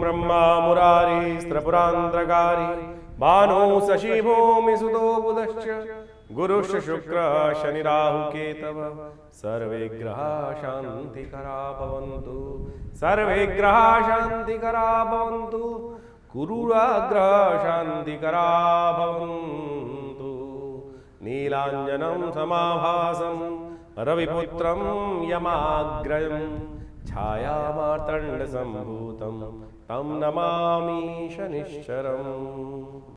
ब्रह्मा मुरारी स्त्रपुरांतकारी भानु शशि भूमि सुतो बुधश्च गुरुश्च शुक्र शनि राहु केतव सर्वे ग्रहा शांतिकरा भवन्तु सर्वे ग्रहा शांतिकरा भवन्तु गुरुराग्रह शांतिकरा भवन्तु नीलांजनं समाभासं रविपुत्रं यमाग्रयं छायामार्तंड संभूतं तम नमामि शनिश्चरम्।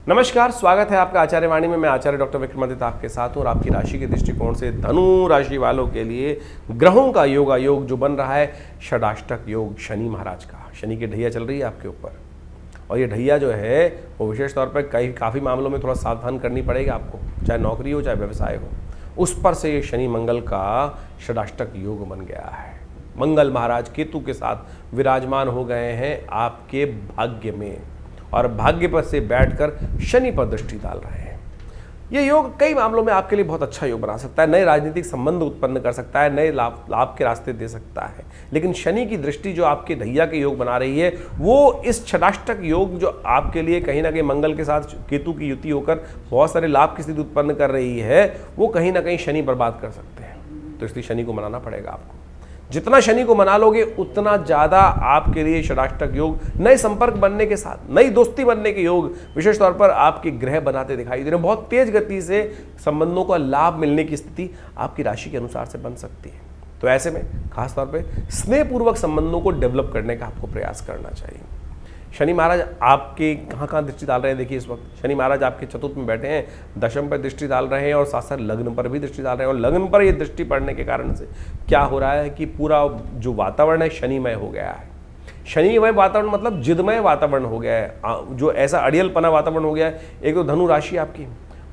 नमस्कार, स्वागत है आपका आचार्य वाणी में। मैं आचार्य डॉक्टर विक्रमादित्य आपके साथ हूँ और आपकी राशि के दृष्टिकोण से धनु राशि वालों के लिए ग्रहों का योग जो बन रहा है षडाष्टक योग शनि महाराज का। शनि की ढैया चल रही है आपके ऊपर और ये ढैया जो है वो विशेष तौर पर काफ़ी मामलों में थोड़ा सावधान करनी पड़ेगा आपको, चाहे नौकरी हो चाहे व्यवसाय हो। उस पर से ये शनि मंगल का षडाष्टक योग बन गया है। मंगल महाराज केतु के साथ विराजमान हो गए हैं आपके भाग्य में और भाग्य पर से बैठकर शनि पर दृष्टि डाल रहे हैं। ये योग कई मामलों में आपके लिए बहुत अच्छा योग बना सकता है, नए राजनीतिक संबंध उत्पन्न कर सकता है, नए लाभ के रास्ते दे सकता है। लेकिन शनि की दृष्टि जो आपके ढैया के योग बना रही है वो इस षडाष्टक योग जो आपके लिए कहीं ना कहीं मंगल के साथ केतु की युति होकर बहुत सारे लाभ की स्थिति उत्पन्न कर रही है, वो कहीं ना कहीं शनि बर्बाद कर सकते हैं। तो इसलिए शनि को मनाना पड़ेगा आपको। जितना शनि को मना लोगे उतना ज़्यादा आपके लिए षडाष्टक योग, नए संपर्क बनने के साथ नई दोस्ती बनने के योग विशेष तौर पर आपके ग्रह बनाते दिखाई दे रहे हैं। बहुत तेज गति से संबंधों का लाभ मिलने की स्थिति आपकी राशि के अनुसार से बन सकती है। तो ऐसे में खासतौर पे स्नेहपूर्वक संबंधों को डेवलप करने का आपको प्रयास करना चाहिए। शनि महाराज आपके कहाँ दृष्टि डाल रहे हैं? देखिए, इस वक्त शनि महाराज आपके चतुर्थ में बैठे हैं, दशम पर दृष्टि डाल रहे हैं और साथ साथ लग्न पर भी दृष्टि डाल रहे हैं। और लग्न पर ये दृष्टि पड़ने के कारण से क्या हो रहा है कि पूरा जो वातावरण है शनिमय हो गया है। शनिमय वातावरण मतलब जिदमय वातावरण हो गया है, जो ऐसा अड़ियलपना वातावरण हो गया है। एक तो धनु राशि आपकी,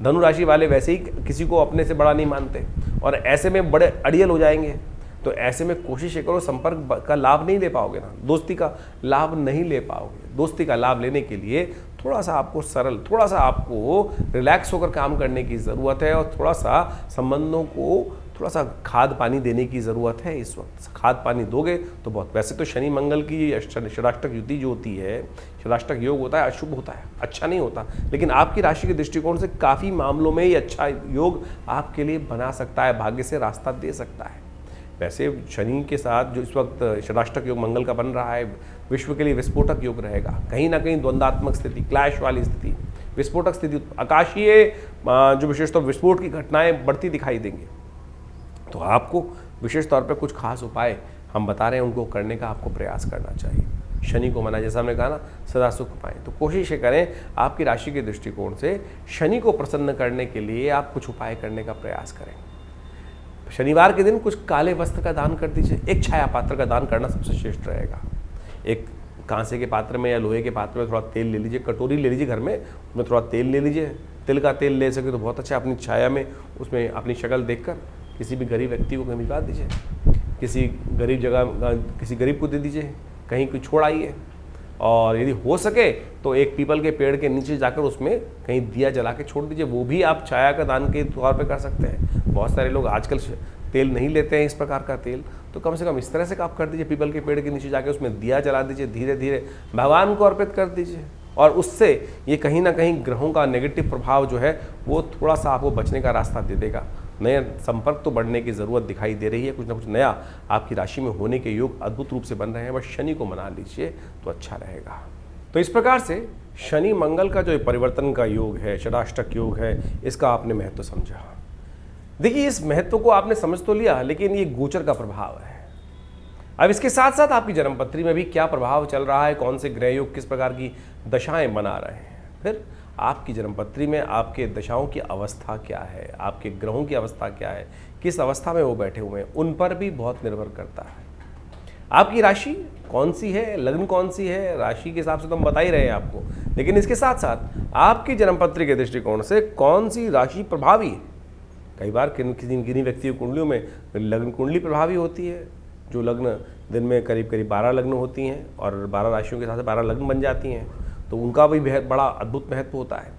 धनु राशि वाले वैसे ही किसी को अपने से बड़ा नहीं मानते और ऐसे में बड़े अड़ियल हो जाएंगे। तो ऐसे में कोशिश करो, संपर्क का लाभ नहीं ले पाओगे ना, दोस्ती का लाभ नहीं ले पाओगे। दोस्ती का लाभ लेने के लिए थोड़ा सा आपको सरल, थोड़ा सा आपको रिलैक्स होकर काम करने की ज़रूरत है और थोड़ा सा संबंधों को थोड़ा सा खाद पानी देने की ज़रूरत है। इस वक्त खाद पानी दोगे तो बहुत। वैसे तो शनि मंगल की षडाष्टक युति जो होती है, षडाष्टक योग होता है, अशुभ होता है, अच्छा नहीं होता। लेकिन आपकी राशि के दृष्टिकोण से काफ़ी मामलों में ये अच्छा योग आपके लिए बना सकता है, भाग्य से रास्ता दे सकता है। वैसे शनि के साथ जो इस वक्त षडाष्टक योग मंगल का बन रहा है, विश्व के लिए विस्फोटक योग रहेगा। कहीं ना कहीं द्वंद्वात्मक स्थिति, क्लैश वाली स्थिति, विस्फोटक स्थिति, आकाशीय जो विशेष तौर विस्फोट की घटनाएं बढ़ती दिखाई देंगी। तो आपको विशेष तौर पर कुछ खास उपाय हम बता रहे हैं, उनको करने का आपको प्रयास करना चाहिए। शनि को मना, जैसा हमने कहा ना, सदा सुख पाएं। तो कोशिश करें आपकी राशि के दृष्टिकोण से शनि को प्रसन्न करने के लिए आप कुछ उपाय करने का प्रयास करें। शनिवार के दिन कुछ काले वस्त्र का दान कर दीजिए। एक छाया पात्र का दान करना सबसे श्रेष्ठ रहेगा। एक कांसे के पात्र में या लोहे के पात्र में थोड़ा तेल ले लीजिए, कटोरी ले लीजिए घर में, उसमें थोड़ा तेल ले लीजिए। तिल का तेल ले सके तो बहुत अच्छा। अपनी छाया में उसमें अपनी शक्ल देखकर किसी भी गरीब व्यक्ति को भिजवा दीजिए, किसी गरीब जगह किसी गरीब को दे दीजिए, कहीं कोई छोड़ आइए। और यदि हो सके तो एक पीपल के पेड़ के नीचे जाकर उसमें कहीं दिया जला के छोड़ दीजिए। वो भी आप छाया का दान के तौर पे कर सकते हैं। बहुत सारे लोग आजकल तेल नहीं लेते हैं इस प्रकार का तेल, तो कम से कम इस तरह से आप कर दीजिए। पीपल के पेड़ के नीचे जाके उसमें दिया जला दीजिए, धीरे धीरे भगवान को अर्पित कर दीजिए। और उससे ये कहीं ना कहीं ग्रहों का नेगेटिव प्रभाव जो है वो थोड़ा सा आपको बचने का रास्ता दे देगा। नए संपर्क तो बढ़ने की ज़रूरत दिखाई दे रही है, कुछ ना कुछ नया आपकी राशि में होने के योग अद्भुत रूप से बन रहे हैं। बस शनि को मना लीजिए तो अच्छा रहेगा। तो इस प्रकार से शनि मंगल का जो परिवर्तन का योग है, षडाष्टक योग है, इसका आपने महत्व समझा। देखिए, इस महत्व को आपने समझ तो लिया, लेकिन ये गोचर का प्रभाव है। अब इसके साथ साथ आपकी जन्मपत्री में भी क्या प्रभाव चल रहा है, कौन से ग्रह योग किस प्रकार की दशाएं बना रहे हैं, फिर आपकी जन्मपत्री में आपके दशाओं की अवस्था क्या है, आपके ग्रहों की अवस्था क्या है, किस अवस्था में वो बैठे हुए हैं, उन पर भी बहुत निर्भर करता है। आपकी राशि कौन सी है, लग्न कौन सी है, राशि के हिसाब से तो हम बता ही रहे हैं आपको, लेकिन इसके साथ साथ आपकी जन्मपत्री के दृष्टिकोण से कौन सी राशि प्रभावी है। कई बार किन्हीं व्यक्तियों कुंडलियों में लग्न कुंडली प्रभावी होती है, जो लग्न दिन में करीब 12 लग्न होती हैं और 12 राशियों के साथ 12 लग्न बन जाती हैं, तो उनका भी बड़ा अद्भुत महत्व होता है।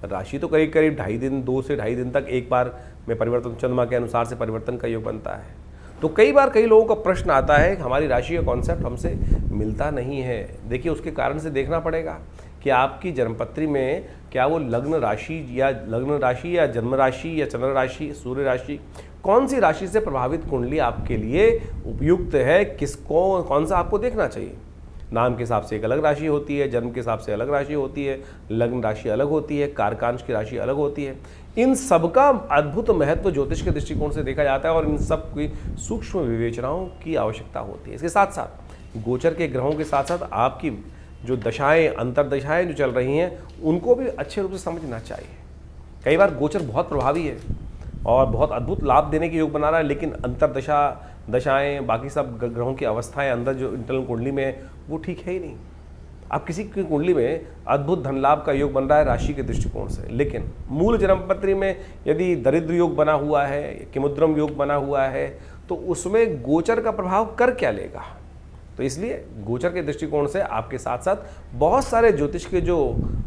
राशि तो करीब 2.5 दिन, 2 से 2.5 दिन तक एक बार में परिवर्तन, चंद्रमा के अनुसार से परिवर्तन का योग बनता है। तो कई बार कई लोगों का प्रश्न आता है, हमारी राशि का कॉन्सेप्ट हमसे मिलता नहीं है। देखिए उसके कारण से देखना पड़ेगा कि आपकी जन्मपत्री में क्या वो लग्न राशि या जन्म राशि या चंद्र राशि, सूर्य राशि, कौन सी राशि से प्रभावित कुंडली आपके लिए उपयुक्त है, किसको कौन सा आपको देखना चाहिए। नाम के हिसाब से एक अलग राशि होती है, जन्म के हिसाब से अलग राशि होती है, लग्न राशि अलग होती है, कारकांश की राशि अलग होती है। इन सब का अद्भुत महत्व ज्योतिष के दृष्टिकोण से देखा जाता है और इन सब की सूक्ष्म विवेचनाओं की आवश्यकता होती है। इसके साथ साथ गोचर के ग्रहों के साथ साथ आपकी जो दशाएं, अंतरदशाएं जो चल रही हैं, उनको भी अच्छे रूप से समझना चाहिए। कई बार गोचर बहुत प्रभावी है और बहुत अद्भुत लाभ देने के योग बना रहा है, लेकिन अंतरदशा, दशाएं, बाकी सब ग्रहों की अवस्थाएं अंदर जो इंटरनल कुंडली में है वो ठीक है ही नहीं। अब किसी की कुंडली में अद्भुत धन लाभ का योग बन रहा है राशि के दृष्टिकोण से, लेकिन मूल जन्मपत्री में यदि दरिद्र योग बना हुआ है, किमुद्रम योग बना हुआ है, तो उसमें गोचर का प्रभाव कर क्या लेगा। तो इसलिए गोचर के दृष्टिकोण से आपके साथ साथ बहुत सारे ज्योतिष के जो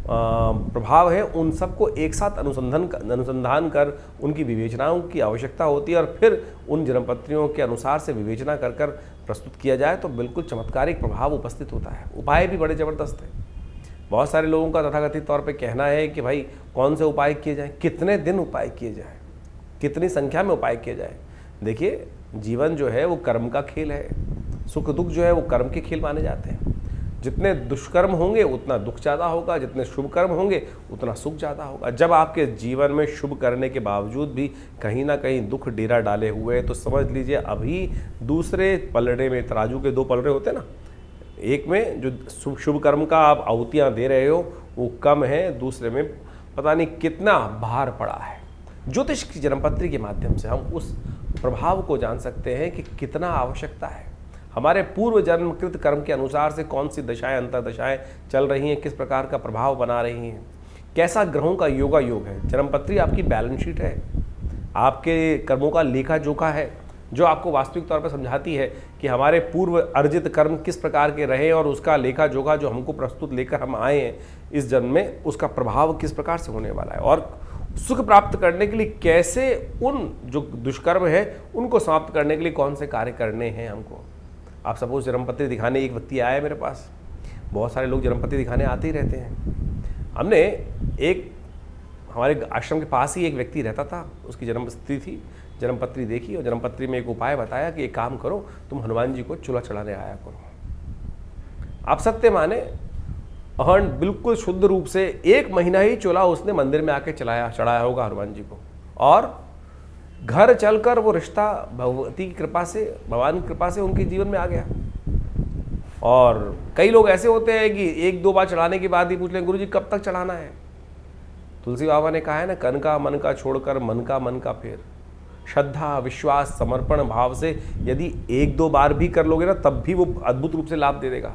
प्रभाव है उन सबको एक साथ अनुसंधान कर उनकी विवेचनाओं की आवश्यकता होती है और फिर उन जन्मपत्रियों के अनुसार से विवेचना कर कर प्रस्तुत किया जाए तो बिल्कुल चमत्कारिक प्रभाव उपस्थित होता है। उपाय भी बड़े ज़बरदस्त हैं। बहुत सारे लोगों का तथाकथित तौर पे कहना है कि भाई कौन से उपाय किए जाएँ, कितने दिन उपाय किए जाएँ, कितनी संख्या में उपाय किए जाए। देखिए जीवन जो है वो कर्म का खेल है, सुख दुख जो है वो कर्म के खेल माने जाते हैं। जितने दुष्कर्म होंगे उतना दुख ज़्यादा होगा, जितने शुभ कर्म होंगे उतना सुख ज़्यादा होगा। जब आपके जीवन में शुभ करने के बावजूद भी कहीं ना कहीं दुख डेरा डाले हुए हैं तो समझ लीजिए अभी दूसरे पलड़े में, तराजू के दो पलड़े होते हैं ना, एक में जो शुभ कर्म का आप आहुतियाँ दे रहे हो वो कम है, दूसरे में पता नहीं कितना भार पड़ा है। ज्योतिष की जन्मपत्री के माध्यम से हम उस प्रभाव को जान सकते हैं कि कितना आवश्यकता है। हमारे पूर्व जन्मकृत कर्म के अनुसार से कौन सी दशाएं, अंतरदशाएं चल रही हैं, किस प्रकार का प्रभाव बना रही हैं, कैसा ग्रहों का योगा योग है। जन्मपत्री आपकी बैलेंस शीट है, आपके कर्मों का लेखा जोखा है, जो आपको वास्तविक तौर पर समझाती है कि हमारे पूर्व अर्जित कर्म किस प्रकार के रहे और उसका लेखा जोखा जो हमको प्रस्तुत लेकर हम आए हैं इस जन्म में, उसका प्रभाव किस प्रकार से होने वाला है और सुख प्राप्त करने के लिए कैसे उन जो दुष्कर्म है उनको समाप्त करने के लिए कौन से कार्य करने हैं हमको। आप सपोज जन्मपत्री दिखाने एक व्यक्ति आया है मेरे पास, बहुत सारे लोग जन्मपत्री दिखाने आते ही रहते हैं। हमने एक हमारे आश्रम के पास ही एक व्यक्ति रहता था, उसकी जन्मपत्री थी, जन्मपत्री देखी और जन्मपत्री में एक उपाय बताया कि एक काम करो, तुम हनुमान जी को चूल्हा चढ़ाने आया करो। आप सत्य माने और बिल्कुल शुद्ध रूप से 1 महीना ही चूल्हा उसने मंदिर में आके चढ़ाया होगा हनुमान जी को, और घर चलकर वो रिश्ता भगवती की कृपा से, भगवान की कृपा से उनके जीवन में आ गया। और कई लोग ऐसे होते हैं कि 1-2 बार चढ़ाने के बाद ही पूछ लें गुरुजी कब तक चढ़ाना है। तुलसी बाबा ने कहा है ना, कन का मन का छोड़कर मन का फेर। श्रद्धा, विश्वास, समर्पण भाव से यदि 1-2 बार भी कर लोगे ना तब भी वो अद्भुत रूप से लाभ दे देगा।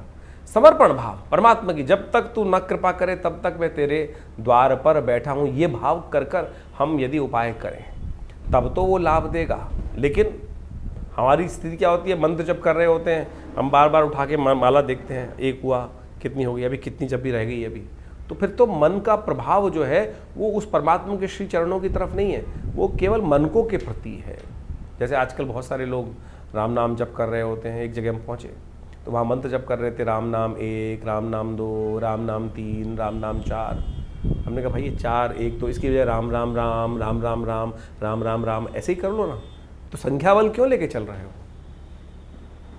समर्पण भाव परमात्मा की, जब तक तू न कृपा करे तब तक मैं तेरे द्वार पर बैठा हूँ, ये भाव कर कर हम यदि उपाय करें तब तो वो लाभ देगा। लेकिन हमारी स्थिति क्या होती है, मंत्र जब कर रहे होते हैं हम बार बार उठा के माला देखते हैं, एक हुआ, कितनी हो गई, अभी कितनी जब भी रह गई अभी, तो फिर तो मन का प्रभाव जो है वो उस परमात्मा के श्री चरणों की तरफ नहीं है, वो केवल मनकों के प्रति है। जैसे आजकल बहुत सारे लोग राम नाम जप कर रहे होते हैं, एक जगह हम पहुँचे तो वहाँ मंत्र जप कर रहे थे, राम नाम 1, राम नाम 2, राम नाम 3, राम नाम 4। हमने कहा भाई ये 4, 1 तो इसकी वजह राम राम राम, राम राम राम, राम राम राम ऐसे ही कर लो ना, तो संख्या बल क्यों लेके चल रहे हो।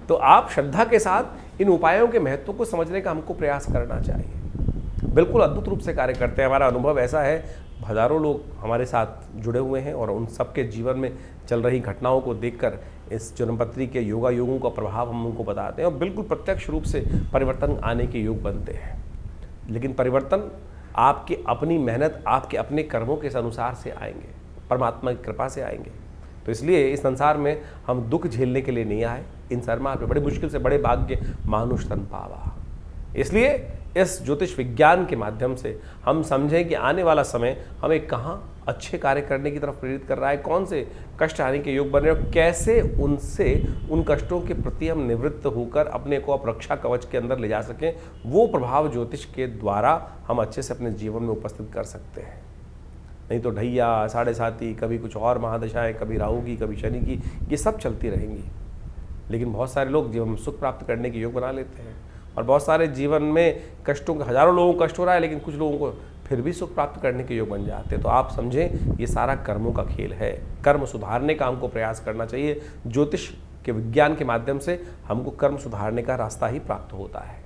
तो आप श्रद्धा के साथ इन उपायों के महत्व को समझने का हमको प्रयास करना चाहिए। बिल्कुल अद्भुत रूप से कार्य करते हैं। हमारा अनुभव ऐसा है, हज़ारों लोग हमारे साथ जुड़े हुए हैं और उन सबके जीवन में चल रही घटनाओं को देखकर इस जन्मपत्री के योगा योगों का प्रभाव हम उनको बताते हैं और बिल्कुल प्रत्यक्ष रूप से परिवर्तन आने के योग बनते हैं। लेकिन परिवर्तन आपकी अपनी मेहनत, आपके अपने कर्मों के अनुसार से आएंगे, परमात्मा की कृपा से आएंगे। तो इसलिए इस संसार में हम दुख झेलने के लिए नहीं आए, इन सरमार पे बड़ी मुश्किल से बड़े भाग्य मानुष तन पावा। इसलिए इस ज्योतिष विज्ञान के माध्यम से हम समझें कि आने वाला समय हमें कहाँ अच्छे कार्य करने की तरफ प्रेरित कर रहा है, कौन से कष्ट आने के योग बन रहे हैं, कैसे उनसे उन कष्टों के प्रति हम निवृत्त होकर अपने को रक्षा कवच के अंदर ले जा सकें। वो प्रभाव ज्योतिष के द्वारा हम अच्छे से अपने जीवन में उपस्थित कर सकते हैं। नहीं तो ढैया, साढ़े साती, कभी कुछ और महादशाएं, कभी राहु की, कभी शनि की, ये सब चलती रहेंगी। लेकिन बहुत सारे लोग जीवन में सुख प्राप्त करने के योग बना लेते हैं, और बहुत सारे जीवन में कष्टों का, हजारों लोगों को कष्ट हो रहा है लेकिन कुछ लोगों को फिर भी सुख प्राप्त करने के योग बन जाते हैं। तो आप समझें ये सारा कर्मों का खेल है। कर्म सुधारने का हमको प्रयास करना चाहिए। ज्योतिष के विज्ञान के माध्यम से हमको कर्म सुधारने का रास्ता ही प्राप्त होता है।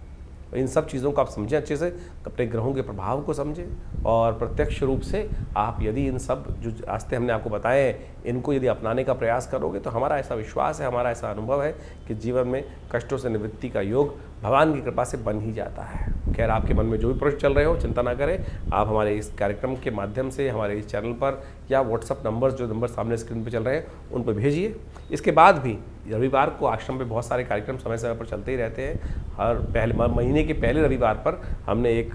इन सब चीज़ों को आप समझें अच्छे से, अपने ग्रहों के प्रभाव को समझें, और प्रत्यक्ष रूप से आप यदि इन सब जो रास्ते हमने आपको बताए हैं इनको यदि अपनाने का प्रयास करोगे तो हमारा ऐसा विश्वास है, हमारा ऐसा अनुभव है कि जीवन में कष्टों से निवृत्ति का योग भगवान की कृपा से बन ही जाता है। खैर, आपके मन में जो भी प्रश्न चल रहे हो चिंता ना करें, आप हमारे इस कार्यक्रम के माध्यम से हमारे इस चैनल पर या व्हाट्सअप नंबर, जो नंबर सामने स्क्रीन पर चल रहे हैं, उन पर भेजिए। इसके बाद भी रविवार को आश्रम पे बहुत सारे कार्यक्रम समय समय पर चलते ही रहते हैं। हर महीने के पहले रविवार पर हमने एक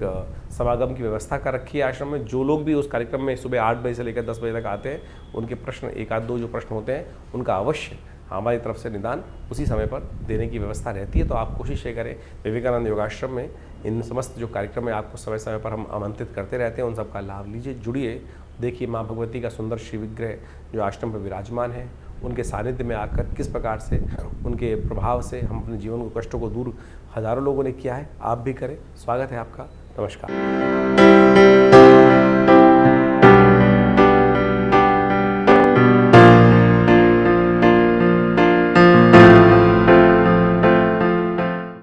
समागम की व्यवस्था कर रखी है आश्रम में। जो लोग भी उस कार्यक्रम में सुबह 8 बजे से लेकर 10 बजे तक आते हैं, उनके प्रश्न, एक आध दो जो प्रश्न होते हैं, उनका अवश्य हमारी तरफ से निदान उसी समय पर देने की व्यवस्था रहती है। तो आप कोशिश ये करें, विवेकानंद योगाश्रम में इन समस्त जो कार्यक्रम है आपको समय समय पर हम आमंत्रित करते रहते हैं, उन सब का लाभ लीजिए, जुड़िए। देखिए माँ भगवती का सुंदर श्री विग्रह जो आश्रम पर विराजमान है, उनके सानिध्य में आकर किस प्रकार से उनके प्रभाव से हम अपने जीवन को, कष्टों को दूर हजारों लोगों ने किया है, आप भी करें। स्वागत है आपका। नमस्कार।